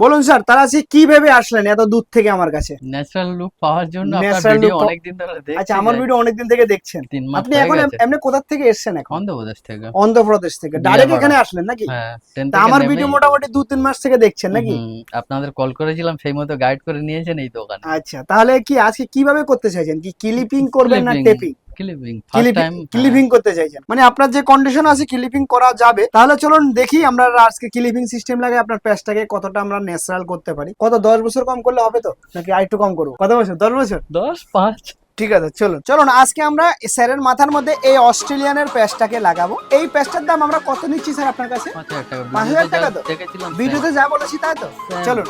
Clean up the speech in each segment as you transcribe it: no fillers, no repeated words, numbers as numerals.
বলুন স্যার, তারা আজকে কি ভেবে আসলেন এত দূর থেকে আমার কাছে? ন্যাচারাল লুক পাওয়ার জন্য আপনার ন্যাচারাল ভিডিও লুক। অনেকদিন ধরে দেখছি। আচ্ছা, আমার ভিডিও অনেকদিন থেকে দেখছেন। 3 মাস আপনি হয়ে এখন গেছে। এমনি কোথা থেকে এসেছেন এখন? অন্ধ্রপ্রদেশ থেকে। অন্ধ্রপ্রদেশ থেকে ডাইরেক্ট বিয়াপাড়া। এখানে আসলেন নাকি? হ্যাঁ, ট্রেন তা থেকে আমার নেমেই ভিডিও মোটামুটি 2-3 মাস থেকে দেখছেন নাকি? আপনাদের কল করেছিলাম, সেই মতো গাইড করে নিয়েছেন এই দোকানে। আচ্ছা, তাহলে কি আজকে কিভাবে করতে চাইছেন? কি ক্লিপিং করবেন না tapping? Clipping first time. Clipping করতে চাইছেন, মানে আপনার যে কন্ডিশন আছে ক্লিপিং করা যাবে। তাহলে চলুন দেখি আমরা আজকে ক্লিপিং সিস্টেম লাগে আপনার পেজটাকে কতটা আমরা ন্যাচারাল করতে পারি। কত 10 বছর কম করলে হবে তো, নাকি আরেকটু কম করবো? কত বছর? 10 বছর? 10-5। ঠিক আছে, চলুন চলুন আজকে আমরা স্যারের মাথার মধ্যে এই অস্ট্রেলিয়ানের প্যাচটাকে লাগাবো। এই প্যাচটার দাম আমরা কত নিচ্ছি স্যার আপনার কাছে? 5,000 টাকা। 5,000 টাকা তো দেখেছিলাম ভিডিওতে যা বলেছি তাই তো? চলুন।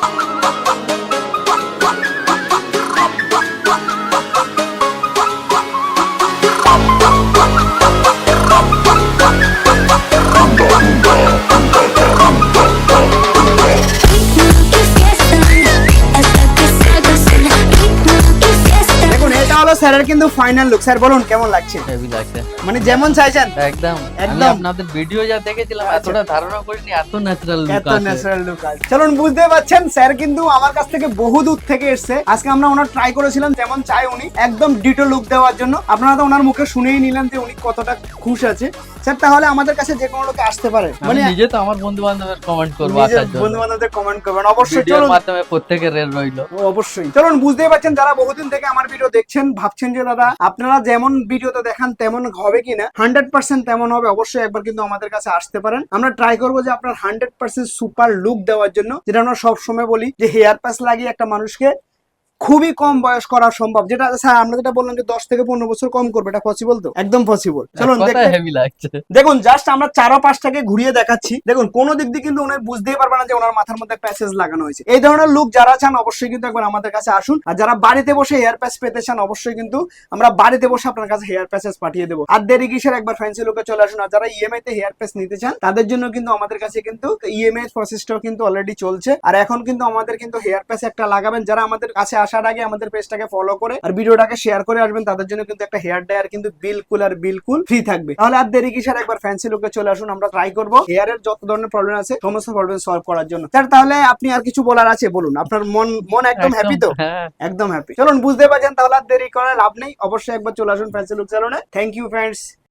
দেখুন, এটা হলো স্যারের কিন্তু ফাইনাল লুক। স্যার বলুন কেমন লাগছে? হেভি লাগছে। মানে যেমন চাইছেন একদম একদম। আপনাদের ভিডিও যা দেখেছিলাম এতটা ধারণা করিনি এত ন্যাচারাল লুক এত আছে। ন্যাচারাল লুক আছে। চলুন, বুঝতে পারছেন স্যার কিন্তু আমার কাছ থেকে বহু দূর থেকে এসেছে। আজকে আমরা ওনার ট্রাই করেছিলাম যেমন চাই উনি একদম ডিটো লুক দেওয়ার জন্য। আপনারা তো ওনার মুখে শুনেই নিলেন যে উনি কতটা খুশ আছে। স্যার তাহলে আমাদের কাছে যে কোনো লোকে আসতে পারে, মানে নিজে তো আমার বন্ধু বান্ধবের কমেন্ট করবো আসার জন্য। বন্ধু বান্ধবদের কমেন্ট করবেন অবশ্যই। ভিডিওর চলুন, মাধ্যমে প্রত্যেকের রেল রইলো। অবশ্যই চলুন। বুঝতেই পারছেন যারা বহুদিন থেকে আমার ভিডিও দেখছেন, ভাবছেন যে দাদা আপনারা যেমন ভিডিওতে দেখান তেমন হবে কিনা। 100% তেমন হবে। অবশ্যই একবার কিন্তু আমাদের কাছে আসতে পারেন। আমরা ট্রাই করবো যে আপনার 100% সুপার লুক দেওয়ার জন্য, যেটা আমরা সবসময় বলি যে হেয়ার প্যাচ লাগিয়ে একটা মানুষকে খুবই কম বয়স করা সম্ভব। যেটা স্যার আমরা যেটা বললাম যে 10 থেকে 15 বছর কম করবে, এটা পসিবল তো? একদম পসিবল। চলুন কথা হেভি লাগছে। দেখুন, জাস্ট আমরা চারো পাঁচটাকে ঘুরিয়ে দেখাচ্ছি। দেখুন, কোনো দিক দিয়ে কিন্তু উনি বুঝতেই পারবে না যে ওনার মাথার মধ্যে প্যাচেস লাগানো হয়েছে। এই ধরনের লুক যারা চান অবশ্যই কিন্তু একবার আমাদের কাছে আসুন। আর যারা বাড়িতে বসে হেয়ার প্যাচ পেতে চান অবশ্যই কিন্তু আমরা বাড়িতে বসে আপনার কাছে হেয়ার প্যাচেস পাঠিয়ে দেবো। আর দেরি কিসের, একবার ফ্যান্সি লুকে চলে আসুন। আর যারা ইএমআই তে হেয়ার প্যাচ নিতে চান তাদের জন্য কিন্তু আমাদের কাছে কিন্তু ইএমআই প্রসেসটাও কিন্তু অলরেডি চলছে। আর এখন কিন্তু আমাদের কিন্তু হেয়ার প্যাচ একটা লাগাবেন, যারা আমাদের কাছে আসার আগে আমাদের পেজটাকে ফলো করে আর ভিডিওটাকে শেয়ার করে আসবেন, তাদের জন্য কিন্তু একটা হেয়ার ড্রায়ার কিন্তু বিলকুল আর বিলকুল ফ্রি থাকবে। তাহলে আর দেরি কিসের, একবার ফ্যান্সি লুকে চলে আসুন। আমরা ট্রাই করবো হেয়ারের যত ধরনের প্রবলেম আছে সমস্ত প্রবলেম সলভ করার জন্য। স্যার তাহলে আপনি আর কিছু বলার আছে বলুন। আপনার মন একদম হ্যাপি তো? একদম হ্যাপি। চলুন, বুঝতে পারছেন তাহলে আর দেরি করার লাভ নেই। অবশ্যই একবার চলে আসুন ফ্যান্সি লুক স্যালনে। Thank you friends.